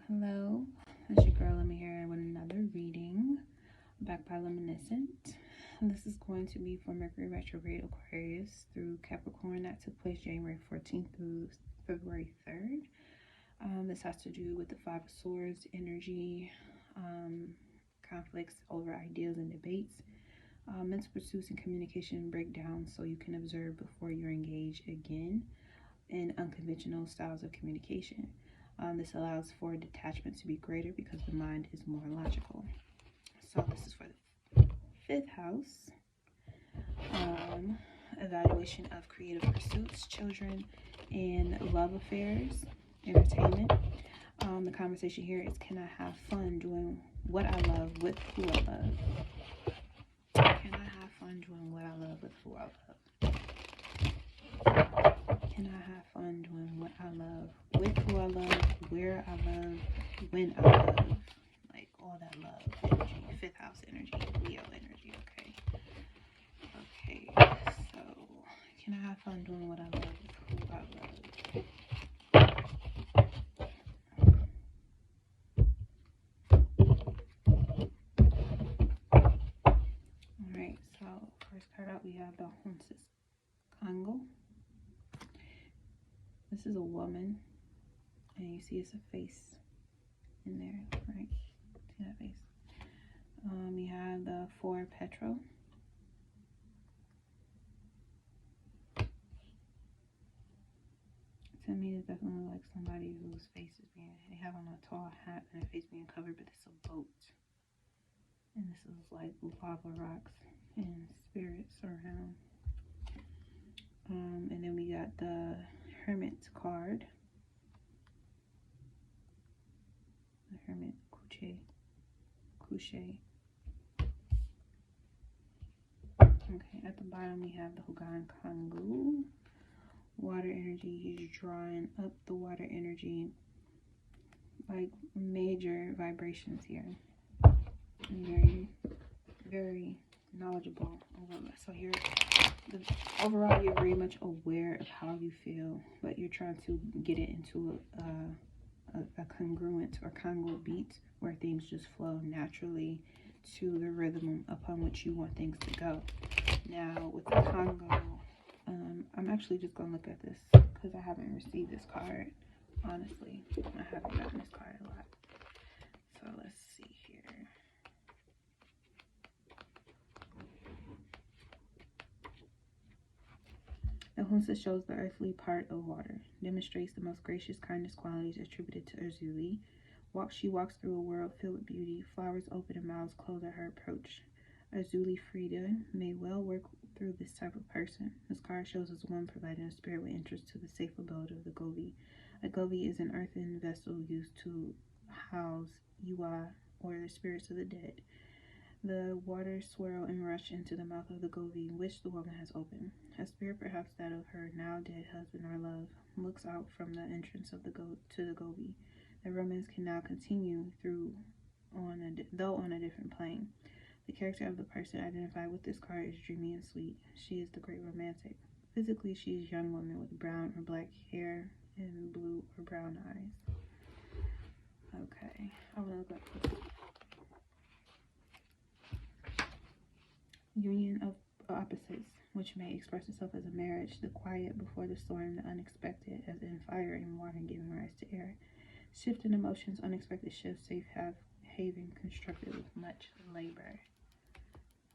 Hello, it's your girl. I'm here with another reading, back by Luminescent. This is going to be for Mercury retrograde Aquarius through Capricorn. That took place January 14th through February 3rd. This has to do with the Five of Swords energy, conflicts over ideas and debates, mental pursuits and communication breakdowns, so you can observe before you're engaged again in unconventional styles of communication. This allows for detachment to be greater because the mind is more logical. So this is for the 5th house. Evaluation of creative pursuits, children, and love affairs, entertainment. The conversation here is, can I have fun doing what I love with who I love? Can I have fun doing what I love with who I love? Can I have fun doing what I love with who I love, where I love, when I love, like all that love energy, 5th house energy, Leo energy, okay? Okay, so can I have fun doing what I love with who I love? Alright, so first card out we have the Honsis Congo. This is a woman, and you see it's a face in there, right? See that face? You have the 4 Pietro. To me, it's definitely like somebody whose face is being, they have on a tall hat and their face being covered, but it's a boat. And this is like lava rocks and spirits around. And then we got the Hermit card. The Hermit Couche. Okay, at the bottom we have the Hogan Kangu. Water energy, he's drawing up the water energy, like major vibrations here. Very, very knowledgeable. So you're, overall, you're very much aware of how you feel, but you're trying to get it into a congruent or congruent beat where things just flow naturally to the rhythm upon which you want things to go. Now, with the Congo, I'm actually just going to look at this because I haven't received this card, honestly. I haven't gotten this card a lot. So let's see here. The Hunsa shows the earthly part of water, demonstrates the most gracious kindness qualities attributed to Urzuli. She walks through a world filled with beauty. Flowers open and mouths close at her approach. Urzuli Frida may well work through this type of person. This card shows us one providing a spirit with interest to the safe abode of the Govi. A Govi is an earthen vessel used to house Iwa, or the spirits of the dead. The waters swirl and rush into the mouth of the Govi, which the woman has opened. A spirit, perhaps that of her now dead husband or love, looks out from the entrance of the to the Govi. The romance can now continue though on a different plane. The character of the person identified with this card is dreamy and sweet. She is the great romantic. Physically, she is a young woman with brown or black hair and blue or brown eyes. Okay, I want to look up this. Union of opposites, which may express itself as a marriage, the quiet before the storm, the unexpected, as in fire and water giving rise to air. Shift in emotions, unexpected shifts, safe haven constructed with much labor.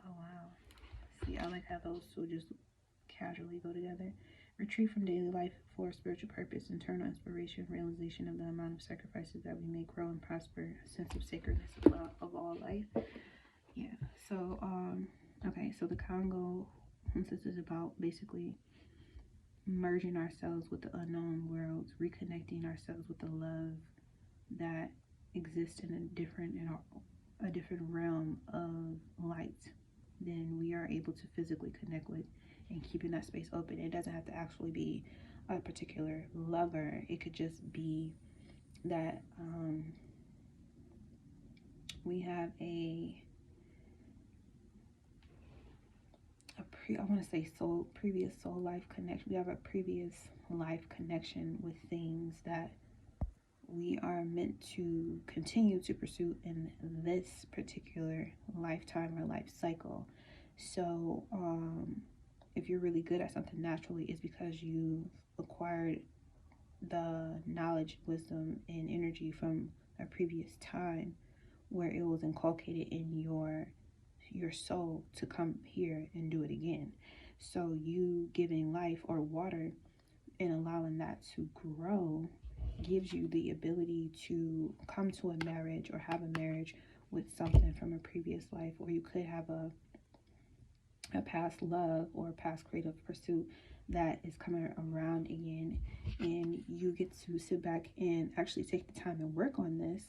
Oh wow. See, I like how those two just casually go together. Retreat from daily life for spiritual purpose, internal inspiration, realization of the amount of sacrifices that we make, grow and prosper, a sense of sacredness of all life. Yeah, so okay, so the Congo, this is about basically merging ourselves with the unknown worlds, reconnecting ourselves with the love that exists in a different realm of light than we are able to physically connect with, and keeping that space open. It doesn't have to actually be a particular lover. It could just be that we have previous soul life connection. We have a previous life connection with things that we are meant to continue to pursue in this particular lifetime or life cycle. So if you're really good at something naturally, it's because you acquired the knowledge, wisdom, and energy from a previous time where it was inculcated in your soul to come here and do it again. So you giving life or water and allowing that to grow gives you the ability to come to a marriage or have a marriage with something from a previous life, or you could have a past love or a past creative pursuit that is coming around again, and you get to sit back and actually take the time and work on this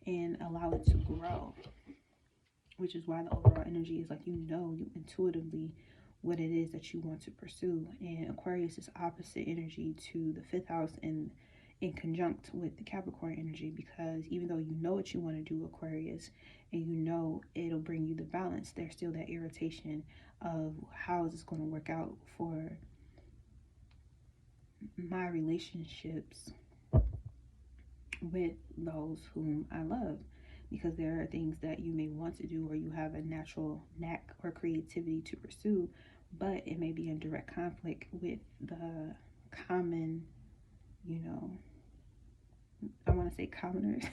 and allow it to grow, which is why the overall energy is like, you intuitively what it is that you want to pursue. And Aquarius is opposite energy to the 5th house and in conjunct with the Capricorn energy, because even though you know what you want to do, Aquarius, and you know it'll bring you the balance, there's still that irritation of how is this going to work out for my relationships with those whom I love, because there are things that you may want to do or you have a natural knack or creativity to pursue, but it may be in direct conflict with the common, I want to say commoners,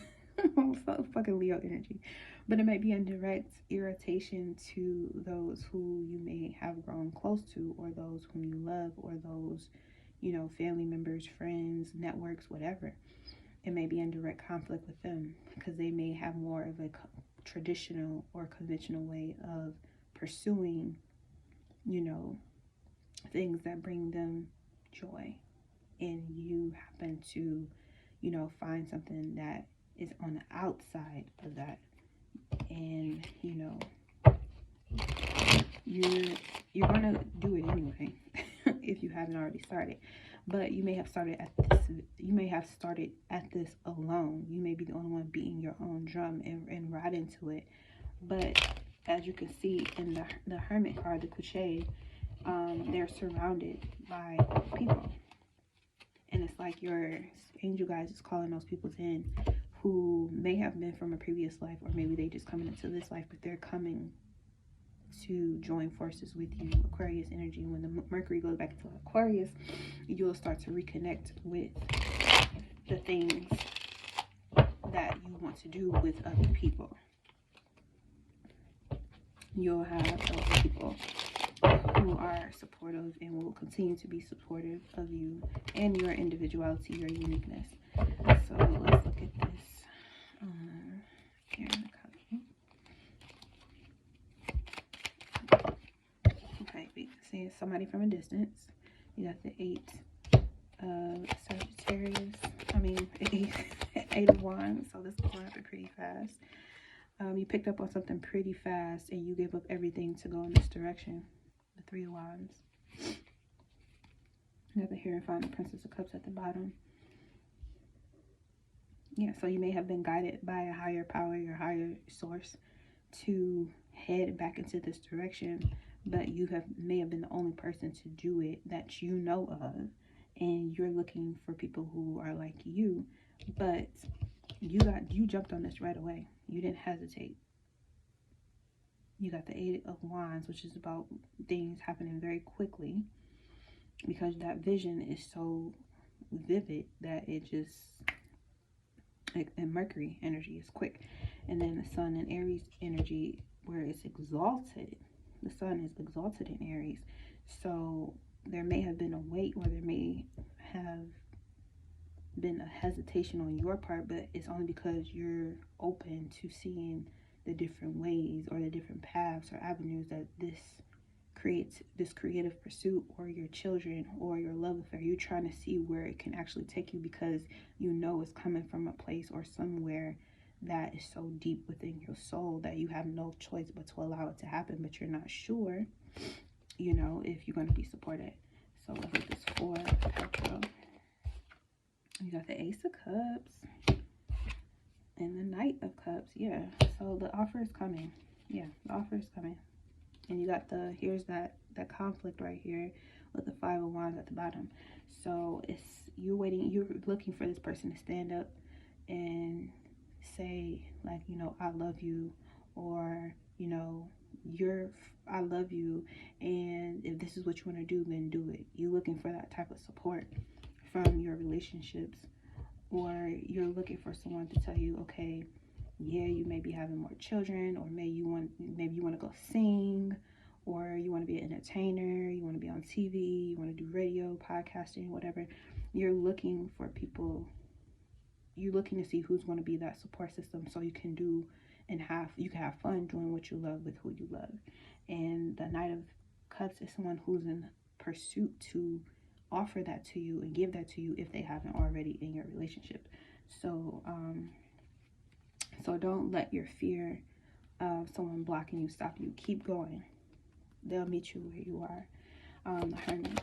so fucking Leo energy, but it may be in direct irritation to those who you may have grown close to, or those whom you love, or those, family members, friends, networks, whatever. It may be in direct conflict with them because they may have more of a traditional or conventional way of pursuing, things that bring them joy. And you happen to, find something that is on the outside of that. And, you're going to do it anyway if you haven't already started. But you may have started at this alone. You may be the only one beating your own drum and right into it. But as you can see in the Hermit card, the Couché, they're surrounded by people. And it's like your angel guides is calling those people in who may have been from a previous life, or maybe they just coming into this life, but they're coming to join forces with you. Aquarius energy. When the Mercury goes back into Aquarius, you'll start to reconnect with the things that you want to do with other people. You'll have those people who are supportive and will continue to be supportive of you and your individuality, your uniqueness. So let's look at this here in the copy. Okay, we can see somebody from a distance. You got the 8 of Sagittarius. Eight of Wands. So this is going to happen pretty fast. You picked up on something pretty fast and you gave up everything to go in this direction. The 3 of Wands. You have the Hierophant, the Princess of Cups at the bottom. Yeah, so you may have been guided by a higher power, your higher source, to head back into this direction, but you may have been the only person to do it that you know of, and you're looking for people who are like you, but you jumped on this right away. You didn't hesitate. You got the 8 of Wands, which is about things happening very quickly, because that vision is so vivid that it just, and Mercury energy is quick. And then the Sun and Aries energy, where it's exalted. The Sun is exalted in Aries. So there may have been a wait, or there may have been a hesitation on your part, but it's only because you're open to seeing the different ways or the different paths or avenues that this creates, this creative pursuit, or your children or your love affair. You're trying to see where it can actually take you, because you know it's coming from a place or somewhere that is so deep within your soul that you have no choice but to allow it to happen, but you're not sure, if you're going to be supported. So look at this 4 of Pietro. You got the Ace of Cups and the Knight of Cups. Yeah, so the offer is coming. Yeah, the offer is coming. And you got here's that conflict right here with the 5 of Wands at the bottom. So you're looking for this person to stand up and say, like, you know, I love you, or, you know, I love you, and if this is what you want to do, then do it. You're looking for that type of support from your relationships, or you're looking for someone to tell you, okay, yeah, you may be having more children, or maybe you want to go sing, or you want to be an entertainer, you want to be on TV, you want to do radio, podcasting, whatever. You're looking for people. You're looking to see who's going to be that support system, so you can do and you can have fun doing what you love with who you love. And the Knight of Cups is someone who's in pursuit to offer that to you and give that to you if they haven't already in your relationship. So so don't let your fear of someone blocking you stop you. Keep going. They'll meet you where you are. The Hermit.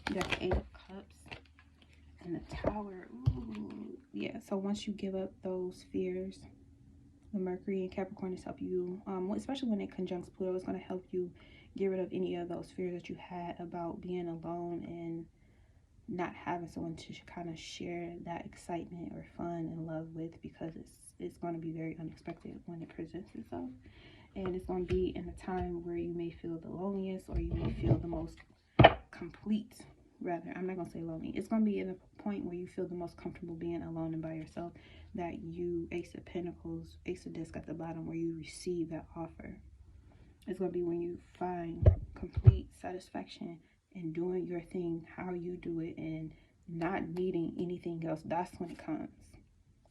You got the 8 of Cups and the Tower. Ooh, yeah. So once you give up those fears, the Mercury and Capricorn is help you, especially when it conjuncts Pluto, it's going to help you get rid of any of those fears that you had about being alone and not having someone to kind of share that excitement or fun and love with, because it's going to be very unexpected when it presents itself. And it's going to be in a time where you may feel the loneliest, or you may feel the most complete, rather. I'm not going to say lonely. It's going to be in a point where you feel the most comfortable being alone and by yourself, that you, Ace of Pentacles, Ace of Discs at the bottom, where you receive that offer. It's going to be when you find complete satisfaction in doing your thing, how you do it, and not needing anything else. That's when it comes.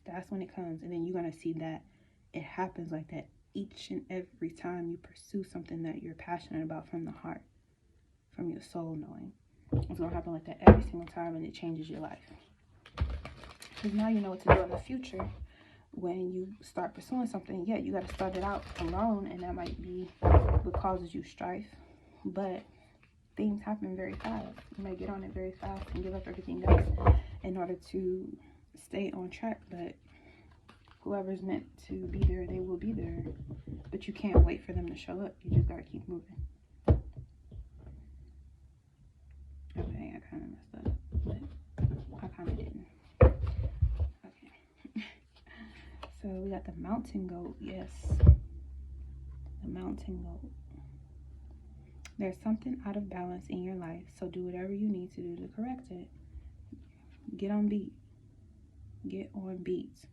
That's when it comes. And then you're going to see that it happens like that each and every time you pursue something that you're passionate about from the heart, from your soul knowing. It's going to happen like that every single time, and it changes your life. Because now you know what to do in the future. When you start pursuing something, yeah, you got to start it out alone, and that might be what causes you strife. But things happen very fast. You may get on it very fast and give up everything else in order to stay on track. But whoever's meant to be there, they will be there. But you can't wait for them to show up. You just got to keep moving. Okay, I kind of messed up, but I kind of didn't. Okay. So we got the Mountain Goat. Yes. The Mountain Goat. There's something out of balance in your life, so do whatever you need to do to correct it. Get on beat. Get on beats.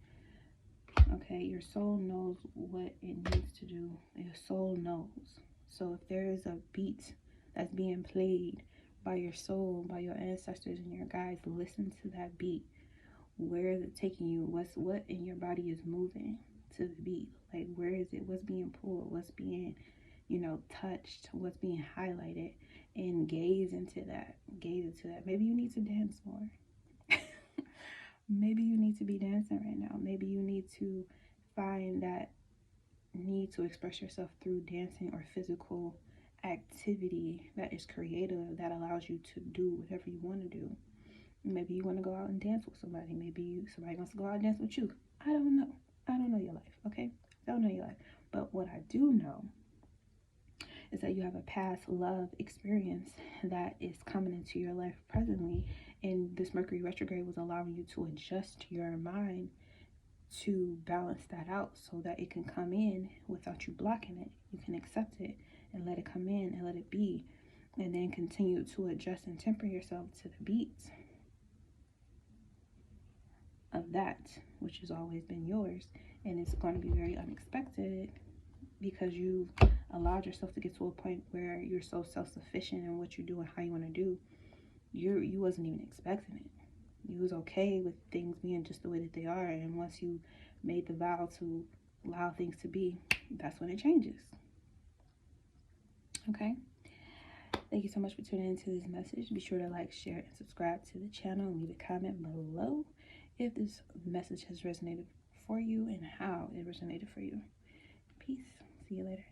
Okay, your soul knows what it needs to do. Your soul knows. So if there is a beat that's being played by your soul, by your ancestors and your guides, listen to that beat. Where is it taking you? What in your body is moving to the beat? Like, where is it? What's being pulled? What's being, touched? What's being highlighted? And gaze into that. Gaze into that. Maybe you need to dance more. Maybe you need to be dancing right now. Maybe you need to find that need to express yourself through dancing or physical activity that is creative, that allows you to do whatever you want to do. Maybe you want to go out and dance with somebody. Maybe somebody wants to go out and dance with you. I don't know. I don't know your life, okay? I don't know your life. But what I do know is that you have a past love experience that is coming into your life presently. And this Mercury retrograde was allowing you to adjust your mind to balance that out so that it can come in without you blocking it. You can accept it and let it come in and let it be. And then continue to adjust and temper yourself to the beats of that, which has always been yours. And it's going to be very unexpected because you've allowed yourself to get to a point where you're so self-sufficient in what you do and how you want to do. You wasn't even expecting it. You was okay with things being just the way that they are. And once you made the vow to allow things to be, that's when it changes. Okay? Thank you so much for tuning into this message. Be sure to like, share, and subscribe to the channel. And leave a comment below if this message has resonated for you and how it resonated for you. Peace. See you later.